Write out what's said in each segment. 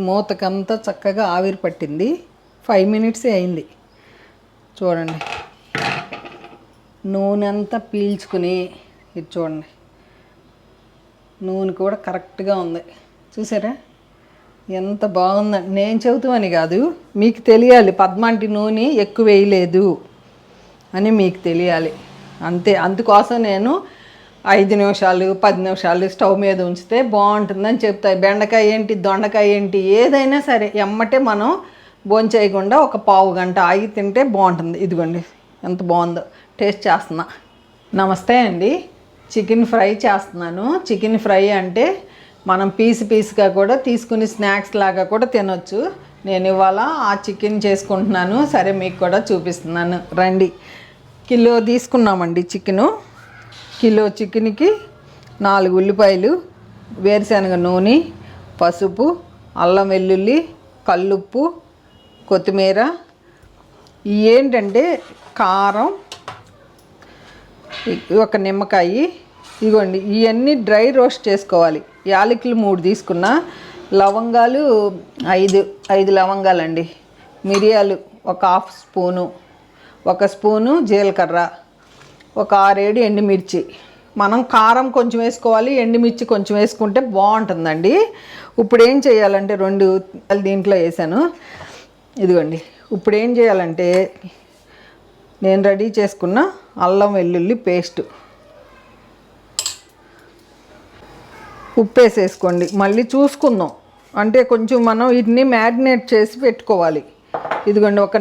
మూతకంతా చక్కగా ఆవిరి పట్టింది. 5 మినిట్సే అయింది. చూడండి, నూనె అంతా పీల్చుకుని, ఇది చూడండి, నూనె కూడా కరెక్ట్గా ఉంది. చూసారా ఎంత బాగుందండి. నేను చెబుతామని కాదు, మీకు తెలియాలి పద్మాంటి నూనె ఎక్కువ వేయలేదు అని మీకు తెలియాలి అంతే. అందుకోసం నేను 5 నిమిషాలు 10 నిమిషాలు స్టవ్ మీద ఉంచితే బాగుంటుందని చెప్తాయి. బెండకాయ ఏంటి, దొండకాయ ఏంటి, ఏదైనా సరే ఎమ్మటే మనం భోంచేయకుండా ఒక పావు గంట ఆగి తింటే బాగుంటుంది. ఇదిగోండి ఎంత బాగుందో, టేస్ట్ చేస్తున్నా. నమస్తే అండి, చికెన్ ఫ్రై చేస్తున్నాను. చికెన్ ఫ్రై అంటే మనం పీస్గా కూడా తీసుకుని స్నాక్స్ లాగా కూడా తినొచ్చు. నేను ఇవాళ ఆ చికెన్ చేసుకుంటున్నాను. సరే మీకు కూడా చూపిస్తున్నాను రండి. కిలో తీసుకున్నామండి చికెను. కిలో చికెన్కి 4 ఉల్లిపాయలు, వేరుశనగ నూనె, పసుపు, అల్లం వెల్లుల్లి, కల్లుప్పు, కొత్తిమీర, ఏంటంటే కారం, ఒక నిమ్మకాయ. ఇదిగోండి ఇవన్నీ డ్రై రోస్ట్ చేసుకోవాలి. యాలకులు 3 తీసుకున్నా, లవంగాలు 5 లవంగాలండి, మిరియాలు ఒక 1/2 స్పూను, 1 స్పూను జీలకర్ర, ఒక 6-7 ఎండుమిర్చి. మనం కారం కొంచెం వేసుకోవాలి, ఎండుమిర్చి కొంచెం వేసుకుంటే బాగుంటుందండి. ఇప్పుడు ఏం చేయాలంటే 2 దీంట్లో వేసాను. ఇదిగోండి ఇప్పుడు ఏం చేయాలంటే నేను రెడీ చేసుకున్న అల్లం వెల్లుల్లి పేస్టు, ఉప్పు వేసేసుకోండి. మళ్ళీ చూసుకుందాం, అంటే కొంచెం మనం వీటిని మ్యారినేట్ చేసి పెట్టుకోవాలి. ఇదిగోండి ఒక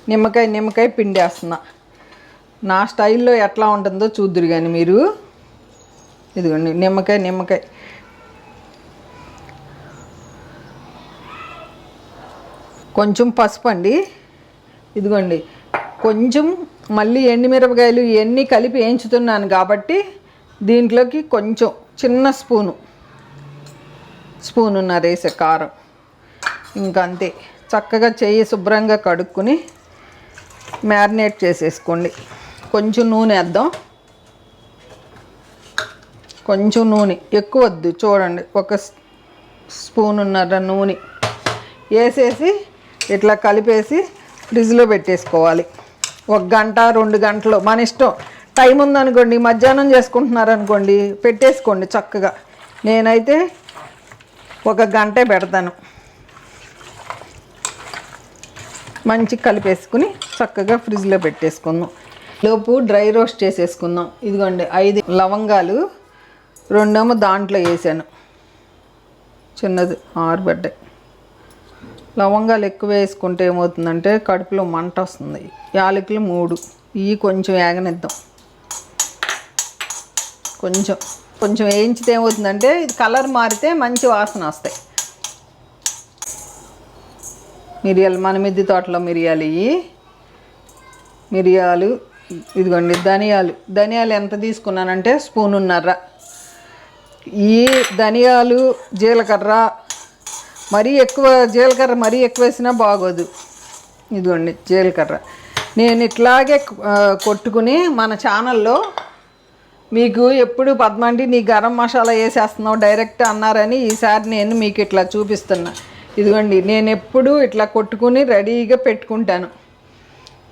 నిమ్మకాయ పిండేస్తున్నా. నా స్టైల్లో ఎట్లా ఉంటుందో చూద్దురు కానీ మీరు. ఇదిగోండి నిమ్మకాయ, కొంచెం పసుపు అండి. ఇదిగోండి కొంచెం, మళ్ళీ ఎండుమిరపకాయలు ఇవన్నీ కలిపి వేయించుతున్నాను కాబట్టి దీంట్లోకి కొంచెం చిన్న స్పూనున్నర వేసే కారం. ఇంకంతే, చక్కగా చెయ్యి శుభ్రంగా కడుక్కొని మ్యారినేట్ చేసేసుకోండి. కొంచెం నూనె వేద్దాం, కొంచెం నూనె ఎక్కువ వద్దు. చూడండి 1 స్పూనున్నర నూనె వేసేసి ఇట్లా కలిపేసి ఫ్రిడ్జ్లో పెట్టేసుకోవాలి. 1 గంట 2 గంటలు మన ఇష్టం. టైం ఉందనుకోండి, మధ్యాహ్నం చేసుకుంటున్నారనుకోండి పెట్టేసుకోండి చక్కగా. నేనైతే 1 గంటే పెడతాను. మంచిగా కలిపేసుకుని చక్కగా ఫ్రిడ్జ్లో పెట్టేసుకుందాం. లోపు డ్రై రోస్ట్ చేసేసుకుందాం. ఇదిగోండి 5 లవంగాలు, 2 దాంట్లో వేసాను, చిన్నది ఆరబడ్డాయి. లవంగాలు ఎక్కువ వేసుకుంటే ఏమవుతుందంటే కడుపులో మంట వస్తుంది. యాలకులు 3, ఇవి కొంచెం వేగనిద్దాం. కొంచెం వేయించితే ఏమవుతుందంటే ఇది కలర్ మారితే మంచి వాసన వస్తాయి. మిరియాలు, మన మిద్దె తోటలో మిరియాలు. ఇదిగోండి ధనియాలు ఎంత తీసుకున్నానంటే 1.5 స్పూన్. ఈ ధనియాలు, జీలకర్ర మరీ ఎక్కువ, జీలకర్ర మరీ ఎక్కువ వేసినా బాగోదు. ఇదిగోండి జీలకర్ర నేను ఇట్లాగే కొట్టుకుని, మన ఛానల్లో మీకు ఎప్పుడు పద్మాంటి నీ గరం మసాలా వేసేస్తున్నావు డైరెక్ట్ అన్నారని ఈసారి నేను మీకు ఇట్లా చూపిస్తున్నా. ఇదిగోండి నేను ఎప్పుడు ఇట్లా కొట్టుకుని రెడీగా పెట్టుకుంటాను.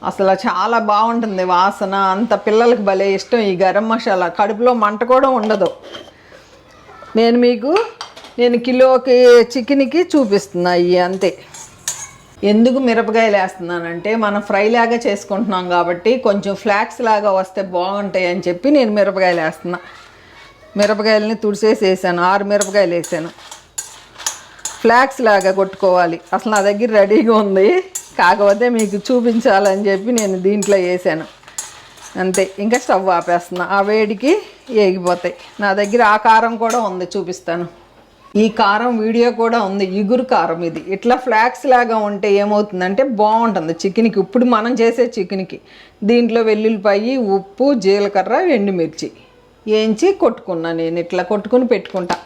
అసలు చాలా బాగుంటుంది వాసన. అంత పిల్లలకి భలే ఇష్టం ఈ గరం మసాలా. కడుపులో మంట కూడా ఉండదు. నేను కిలోకి చికెన్కి చూపిస్తున్నా ఇవి అంతే. ఎందుకు మిరపకాయలు వేస్తున్నానంటే మనం ఫ్రై లాగా చేసుకుంటున్నాం కాబట్టి కొంచెం ఫ్లాక్స్ లాగా వస్తే బాగుంటాయి అని చెప్పి నేను మిరపకాయలు వేస్తున్నా. మిరపకాయలని తుడిసేసి వేసాను, 6 మిరపకాయలు వేసాను. ఫ్లాక్స్ లాగా కొట్టుకోవాలి. అసలు నా దగ్గర రెడీగా ఉంది, కాకపోతే మీకు చూపించాలని చెప్పి నేను దీంట్లో వేసాను అంతే. ఇంకా స్టవ్ ఆపేస్తున్నా, ఆ వేడికి ఏగిపోతాయి. నా దగ్గర ఆ కారం కూడా ఉంది, చూపిస్తాను. ఈ కారం వీడియో కూడా ఉంది, ఇగురు కారం. ఇది ఇట్లా ఫ్లాక్స్ లాగా ఉంటే ఏమవుతుందంటే బాగుంటుంది చికెన్కి. ఇప్పుడు మనం చేసే చికెన్కి దీంట్లో వెల్లుల్లిపాయి, ఉప్పు, జీలకర్ర, ఎండుమిర్చి వేయించి కొట్టుకున్నా. నేను ఇట్లా కొట్టుకుని పెట్టుకుంటా.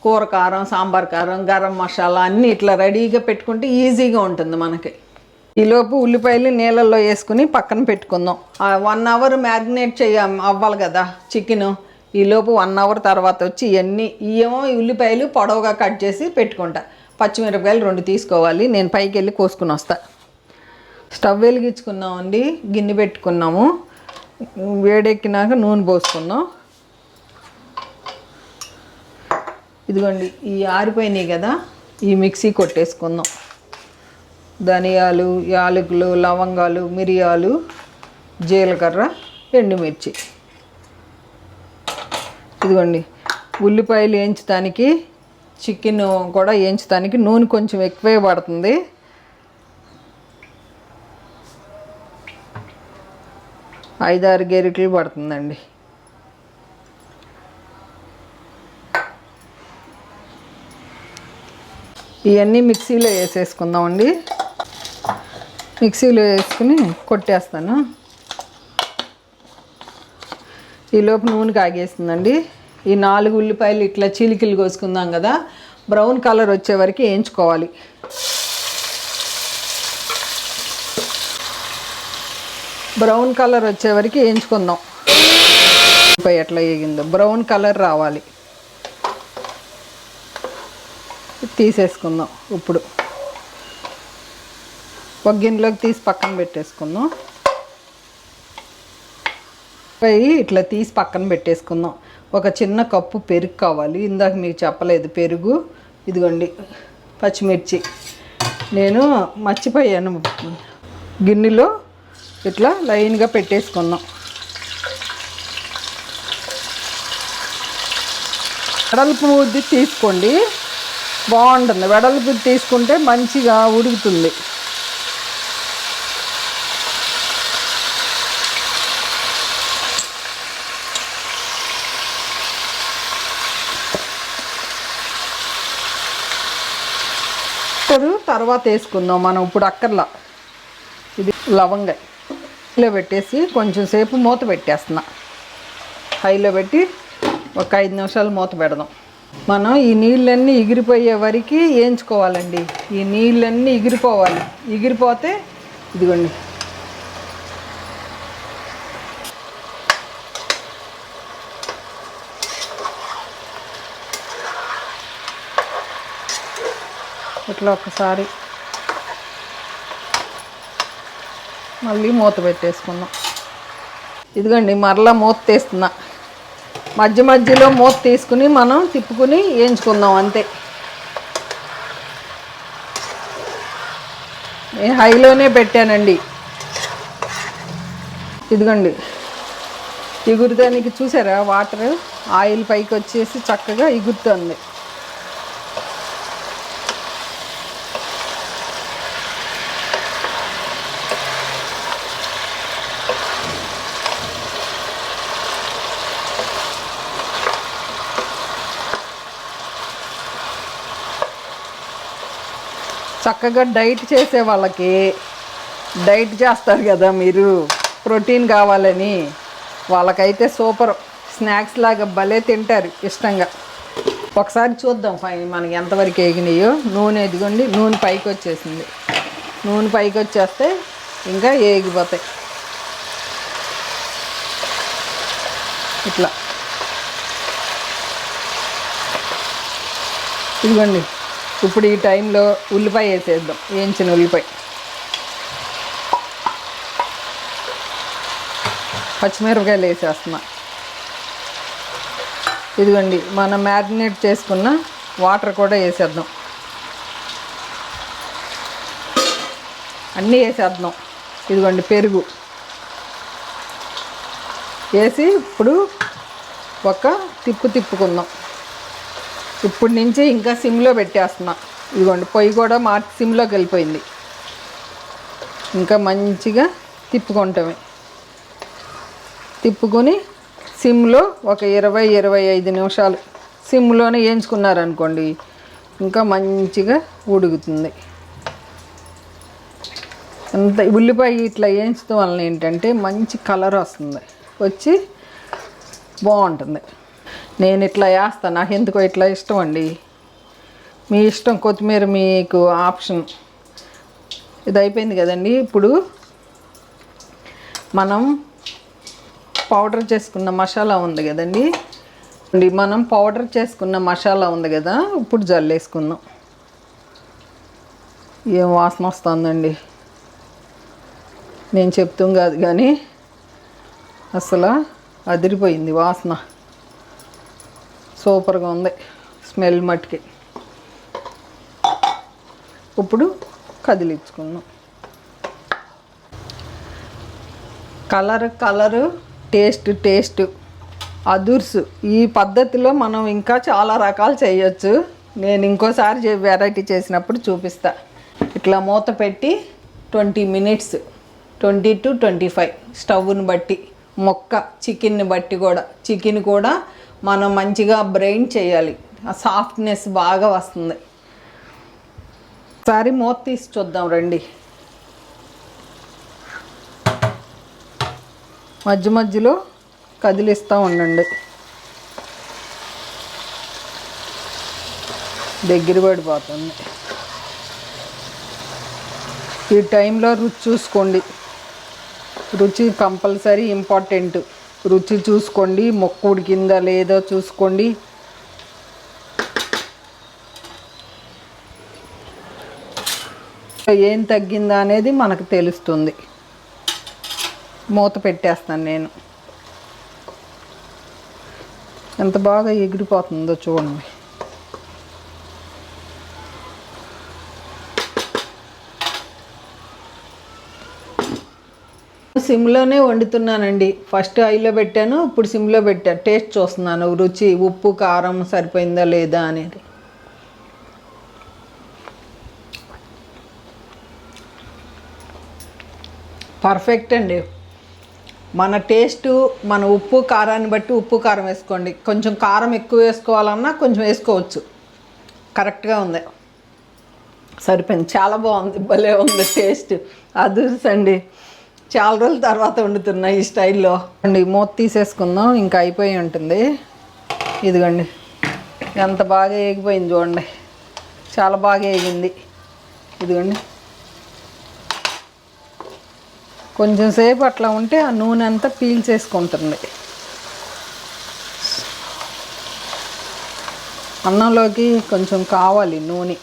కూర కారం, సాంబార్ కారం, గరం మసాలా అన్నీ ఇట్లా రెడీగా పెట్టుకుంటే ఈజీగా ఉంటుంది మనకి. ఈలోపు ఉల్లిపాయలు నీళ్ళల్లో వేసుకుని పక్కన పెట్టుకుందాం. 1 అవర్ మ్యారినేట్ అవ్వాలి కదా చికెను. ఈలోపు 1 అవర్ తర్వాత వచ్చి ఇవేమో ఉల్లిపాయలు పొడవుగా కట్ చేసి పెట్టుకుంటా. పచ్చిమిరపకాయలు 2 తీసుకోవాలి. నేను పైకి వెళ్ళి కోసుకుని వస్తా. స్టవ్ వెలిగించుకున్నామండి, గిన్నె పెట్టుకున్నాము. వేడెక్కినాక నూనె పోసుకున్నాం. ఇదిగోండి ఈ ఆరిపోయినాయి కదా, ఈ మిక్సీ కొట్టేసుకుందాం. ధనియాలు, యాలకులు, లవంగాలు, మిరియాలు, జీలకర్ర, ఎండుమిర్చి. ఇదిగోండి ఉల్లిపాయలు వేయించడానికి, చికెన్ కూడా వేయించడానికి నూనె కొంచెం ఎక్కువే పడుతుంది. ఐదు 6 గరిటెలు పడుతుందండి. ఇవన్నీ మిక్సీలో వేసేసుకుందామండి. మిక్సీలో వేసుకుని కొట్టేస్తాను. ఈలోపు నూనె కాగేస్తుందండి. ఈ 4 ఉల్లిపాయలు ఇట్లా చీలికలు కోసుకుందాం కదా, బ్రౌన్ కలర్ వచ్చే వరకు వేయించుకోవాలి. బ్రౌన్ కలర్ వచ్చే వరకు వేయించుకుందాం. ఉల్లిపాయ ఎట్లా వేగిందో బ్రౌన్ కలర్ రావాలి. తీసేసుకుందాం. ఇప్పుడు ఒక గిన్నెలోకి తీసి పక్కన పెట్టేసుకుందాం. ఇట్లా తీసి పక్కన పెట్టేసుకుందాం. ఒక చిన్న కప్పు పెరుగు కావాలి. ఇందాక మీకు చెప్పలేదు పెరుగు. ఇదిగోండి పచ్చిమిర్చి నేను మర్చిపోయాను. గిన్నెలో ఇట్లా లైన్గా పెట్టేసుకుందాం. వెడల్పు ముద్ది తీసుకోండి, బాగుంటుంది. వెడల్పు తీసుకుంటే మంచిగా ఉడుకుతుంది. తర్వాత వేసుకుందాం మనం. ఇప్పుడు అక్కర్లా. ఇది లవంగా హైలో పెట్టేసి కొంచెం సేపు మూత పెట్టేస్తున్నా. హైలో పెట్టి ఒక 5 నిమిషాలు మూత పెడదాం. మనం ఈ నీళ్ళన్నీ ఎగిరిపోయే వరకు వేయించుకోవాలండి. ఈ నీళ్ళన్నీ ఎగిరిపోవాలి. ఎగిరిపోతే ఇదిగోండి ఇట్లా ఒకసారి మళ్ళీ మూత పెట్టేసుకుందాం. ఇదిగోండి మరలా మూత తీస్తున్నా. మధ్య మధ్యలో మూత తీసుకుని మనం తిప్పుకుని వేయించుకుందాం అంతే. నేను హైలోనే పెట్టానండి. ఇదిగోండి ఎగురుదానికి చూసారా, వాటర్ ఆయిల్ పైకి వచ్చేసి చక్కగా ఎగురుతుంది. చక్కగా డైట్ చేసే వాళ్ళకి, డైట్ చేస్తారు కదా మీరు, ప్రోటీన్ కావాలని, వాళ్ళకైతే సూపర్. స్నాక్స్ లాగా భలే తింటారు ఇష్టంగా. ఒకసారి చూద్దాం మనకి ఎంతవరకు వేగినాయో. నూనె ఎదిగోండి, నూనె పైకి వచ్చేసింది. నూనె పైకి వచ్చేస్తే ఇంకా వేగిపోతాయి. ఇట్లా ఇదిగోండి. ఇప్పుడు ఈ టైంలో ఉల్లిపాయ వేసేద్దాం, వేయించిన ఉల్లిపాయ. పచ్చిమిరపకాయలు వేసేస్తున్నా. ఇదిగోండి మనం మ్యారినేట్ చేసుకున్న వాటర్ కూడా వేసేద్దాం. అన్నీ వేసేద్దాం. ఇదిగోండి పెరుగు వేసి ఇప్పుడు ఒక తిప్పుకుందాం. ఇప్పుడు నుంచి ఇంకా సిమ్లో పెట్టేస్తున్నా. ఇదిగోండి పొయ్యి కూడా మార్చి సిమ్లోకి వెళ్ళిపోయింది. ఇంకా మంచిగా తిప్పుకుంటామే. తిప్పుకొని సిమ్లో ఒక 20-25 నిమిషాలు సిమ్లోనే వేయించుకున్నారనుకోండి, ఇంకా మంచిగా ఉడుకుతుంది. అంత ఉల్లిపాయ ఇట్లా వేయించడం వలన ఏంటంటే మంచి కలర్ వస్తుంది, వచ్చి బాగుంటుంది. నేను ఇట్లా వేస్తాను, నాకు ఎందుకో ఇట్లా ఇష్టం అండి. మీ ఇష్టం, కొత్తిమీర మీకు ఆప్షన్. ఇది అయిపోయింది కదండి. ఇప్పుడు మనం పౌడర్ చేసుకున్న మసాలా ఉంది కదండి, మనం పౌడర్ చేసుకున్న మసాలా ఉంది కదా, ఇప్పుడు జల్లేసుకుందాం. ఏం వాసన వస్తుందండి, నేను చెప్తాం కాదు కానీ అసలు అదిరిపోయింది వాసన. సూపర్గా ఉంది స్మెల్ మట్టుకి. ఇప్పుడు కదిలించుకుందాం. Colour taste అదుర్సు. ఈ పద్ధతిలో మనం ఇంకా చాలా రకాలు చేయొచ్చు. నేను ఇంకోసారి వెరైటీ చేసినప్పుడు చూపిస్తా. ఇట్లా మూత పెట్టి 20 మినిట్స్, 20 to 25 స్టవ్ని బట్టి, చికెన్ని బట్టి కూడా. చికెన్ కూడా మనం మంచిగా బ్రెయిన్ చేయాలి, ఆ సాఫ్ట్నెస్ బాగా వస్తుంది. ఒకసారి మూత తీసి చూద్దాం రండి. మధ్యలో కదిలిస్తూ ఉండండి. దగ్గర పడిపోతుంది. ఈ టైంలో రుచి చూసుకోండి. రుచి కంపల్సరీ ఇంపార్టెంట్. రుచి చూసుకోండి, మొక్క ఉడికిందా లేదో చూసుకోండి. ఏం తగ్గిందా అనేది మనకు తెలుస్తుంది. మూత పెట్టేస్తాను నేను. ఎంత బాగా ఎగిరిపోతుందో చూడండి. సిమ్లోనే వండుతున్నానండి. ఫస్ట్ హైలో పెట్టాను, ఇప్పుడు సిమ్లో పెట్టాను. టేస్ట్ చూస్తున్నాను, రుచి ఉప్పు కారం సరిపోయిందా లేదా అనేది. పర్ఫెక్ట్ అండి. మన టేస్ట్, మన ఉప్పు కారాన్ని బట్టి ఉప్పు కారం వేసుకోండి. కొంచెం కారం ఎక్కువ వేసుకోవాలన్నా కొంచెం వేసుకోవచ్చు. కరెక్ట్గా ఉంది, సరిపోయింది. చాలా బాగుంది, భలే ఉంది టేస్ట్. అదుర్సండి. చాలా రోజుల తర్వాత వండుతున్నా ఈ స్టైల్లో అండి. మూత తీసేసుకుందాం, ఇంకా అయిపోయి ఉంటుంది. ఇదిగోండి ఎంత బాగా ఏగిపోయింది చూడండి, చాలా బాగా ఏగింది. ఇదిగోండి కొంచెం సేపు అట్లా ఉంటే ఆ నూనె అంతా పీల్చేసుకుంటుంది. అన్నంలోకి కొంచెం కావాలి నూనె.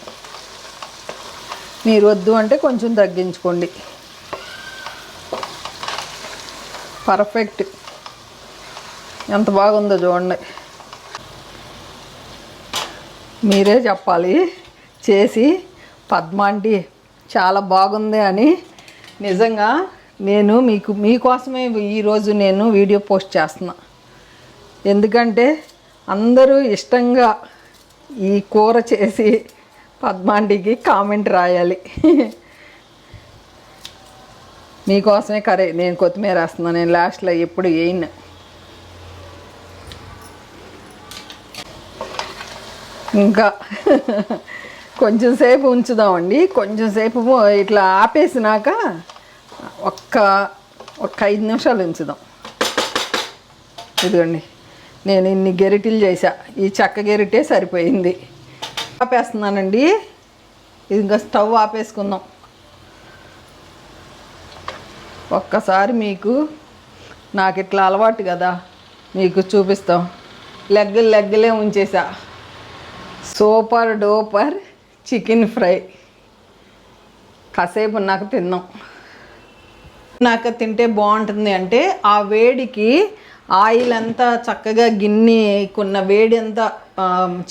మీరు వద్దు అంటే కొంచెం తగ్గించుకోండి. పర్ఫెక్ట్. ఎంత బాగుందో చూడండి. మీరే చెప్పాలి చేసి, పద్మాంటి చాలా బాగుంది అని. నిజంగా నేను మీకోసమే ఈరోజు నేను వీడియో పోస్ట్ చేస్తున్నా. ఎందుకంటే అందరూ ఇష్టంగా ఈ కూర చేసి పద్మాంటికి కామెంట్ రాయాలి. మీకోసమే నేను కొత్తిమీర వేస్తున్నాను. నేను లాస్ట్లో ఎప్పుడు వేయను. ఇంకా కొంచెం సేపు ఉంచుదామండి. కొంచెం సేపు ఇట్లా ఆపేసినాక ఒక్క 5 నిమిషాలు ఉంచుదాం. ఇదిగోండి నేను ఇన్ని గెరిటీలు చేసా, ఈ చెక్క గెరిటే సరిపోయింది. ఆపేస్తున్నానండి. ఇది ఇంకా స్టవ్ ఆపేసుకుందాం. ఒక్కసారి నాకు ఇట్లా అలవాటు కదా, మీకు చూపిస్తాం. లెగ్గలే ఉంచేసా. Super duper chicken fry. కాసేపు నాకు తిన్నాం. నాకు తింటే బాగుంటుంది అంటే ఆ వేడికి ఆయిల్ అంతా చక్కగా గిన్నెకున్న వేడి అంతా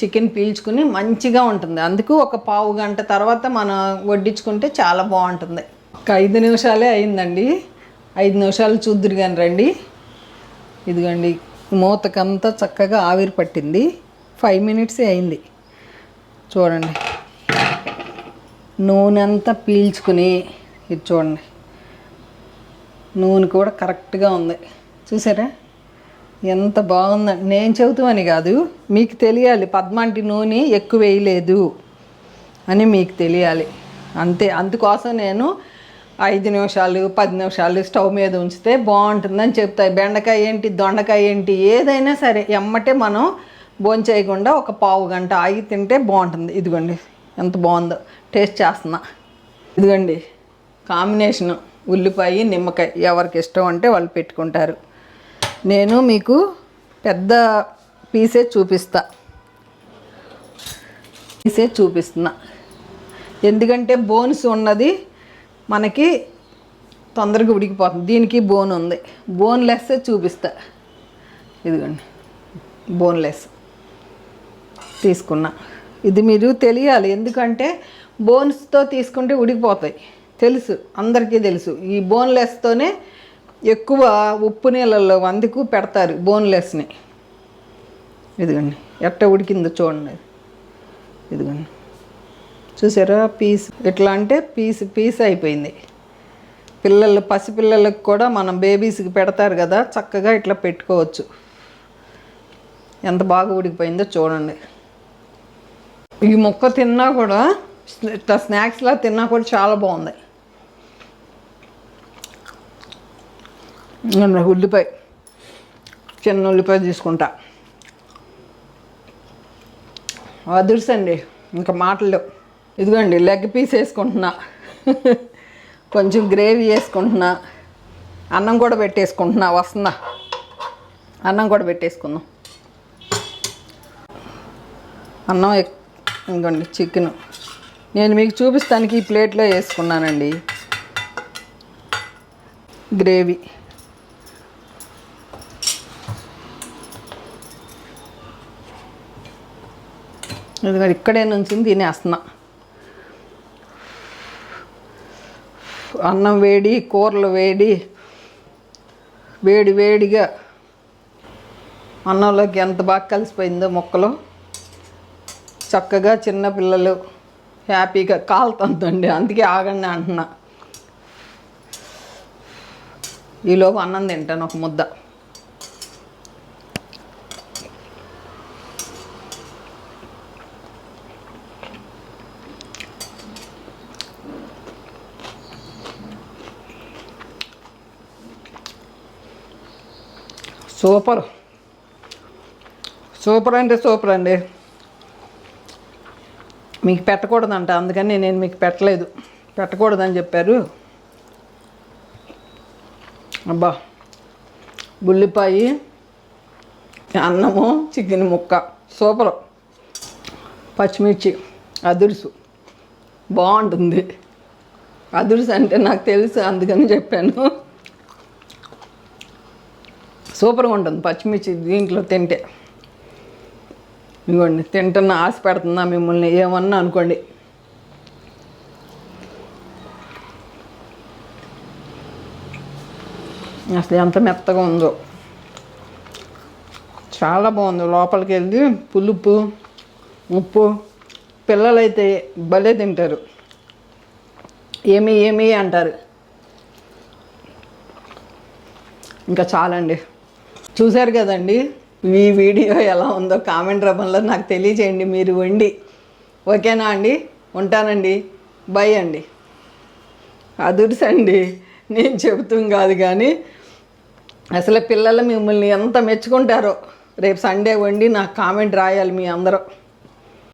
చికెన్ పీల్చుకుని మంచిగా ఉంటుంది. అందుకు ఒక పావు గంట తర్వాత మనం వడ్డించుకుంటే చాలా బాగుంటుంది. ఒక 5 నిమిషాలే అయిందండి. 5 నిమిషాలు చూద్దురు కానీ రండి. ఇదిగోండి మూతకంతా చక్కగా ఆవిరి పట్టింది. 5 మినిట్సే అయింది. చూడండి నూనె అంతా పీల్చుకుని, ఇది చూడండి నూనె కూడా కరెక్ట్గా ఉంది. చూసారా ఎంత బాగుందండి. నేను చెబుతామని కాదు, మీకు తెలియాలి. పద్మాంటి నూనె ఎక్కువ వేయలేదు అని మీకు తెలియాలి అంతే. అందుకోసం నేను 5 నిమిషాలు 10 నిమిషాలు స్టవ్ మీద ఉంచితే బాగుంటుందని చెప్తాయి. బెండకాయ ఏంటి, దొండకాయ ఏంటి, ఏదైనా సరే ఎమ్మటే మనం భోంచేయకుండా ఒక పావు గంట ఆగి తింటే బాగుంటుంది. ఇదిగోండి ఎంత బాగుందో. టేస్ట్ చేస్తున్నా. ఇదిగోండి కాంబినేషను ఉల్లిపాయ నిమ్మకాయ. ఎవరికి ఇష్టం అంటే వాళ్ళు పెట్టుకుంటారు. నేను మీకు పెద్ద పీసే చూపిస్తున్నా, ఎందుకంటే బోన్స్ ఉన్నది మనకి తొందరగా ఉడికిపోతుంది. దీనికి బోన్ ఉంది, బోన్లెస్ చూపిస్తా. ఇదిగోండి బోన్లెస్ తీసుకున్నా. ఇది మీరు తెలియాలి, ఎందుకంటే బోన్స్తో తీసుకుంటే ఉడికిపోతాయి, తెలుసు అందరికీ తెలుసు. ఈ బోన్లెస్తోనే ఎక్కువ ఉప్పు నీళ్ళల్లో అందుకు పెడతారు బోన్లెస్ని. ఇదిగోండి ఎట్ట ఉడికిందో చూడండి. ఇదిగోండి చూసారా పీస్ ఎట్లా అంటే పీస్ అయిపోయింది. పసిపిల్లలకు కూడా మనం బేబీస్కి పెడతారు కదా, చక్కగా ఇట్లా పెట్టుకోవచ్చు. ఎంత బాగా ఉడికిపోయిందో చూడండి. ఈ ముక్క తిన్నా కూడా ఇట్లా స్నాక్స్లా తిన్నా కూడా చాలా బాగుంది. ఉల్లిపాయ, చిన్న ఉల్లిపాయ తీసుకుంటా. అదుర్సండి ఇంకా మాటలు. ఇదిగోండి లెగ్ పీస్ వేసుకుంటున్నా, కొంచెం గ్రేవీ వేసుకుంటున్నా, అన్నం కూడా పెట్టేసుకుంటున్నా. వస్తున్నా, అన్నం కూడా పెట్టేసుకుందాం. అన్నం ఇంకోండి చికెను నేను మీకు చూపిస్తానికి ఈ ప్లేట్లో వేసుకున్నానండి. గ్రేవీ ఎందుకంటే ఇక్కడే నుంచి తినేస్తున్నా. అన్నం వేడి, కూరలు వేడి, వేడిగా అన్నంలోకి ఎంత బాగా కలిసిపోయిందో ముక్కలు. చక్కగా చిన్నపిల్లలు హ్యాపీగా కాలుతుందండి, అందుకే ఆగండి అంటున్నా. ఈలోపు అన్నం తింటాను ఒక ముద్ద. సూపర్ అండి. మీకు పెట్టకూడదంట, అందుకని నేను మీకు పెట్టకూడదని చెప్పారు. అబ్బా ఉల్లిపాయ, అన్నము, చికెన్ ముక్క సూపర్. పచ్చిమిర్చి అదుర్సు బాగుంటుంది. అదుర్సు అంటే నాకు తెలుసు, అందుకని చెప్పాను. సూపర్గా ఉంటుంది పచ్చిమిర్చి దీంట్లో తింటే. ఇవ్వండి తింటున్నా, ఆశ పెడుతున్నా మిమ్మల్ని, ఏమన్నా అనుకోండి. అసలు ఎంత మెత్తగా ఉందో, చాలా బాగుంది. లోపలికి వెళ్ళి పులుపు, ఉప్పు, పిల్లలైతే భలే తింటారు. ఏమి అంటారు. ఇంకా చాలండి. చూశారు కదండి, ఈ వీడియో ఎలా ఉందో కామెంట్ రూపంలో నాకు తెలియజేయండి మీరు వండి. ఓకేనా అండి? ఉంటానండి, బై అండి. అదుర్సండి, నేను చెబుతాం కాదు కానీ అసలు పిల్లలు మిమ్మల్ని ఎంత మెచ్చుకుంటారో. రేపు సండే వండి నాకు కామెంట్ రాయాలి మీ అందరూ.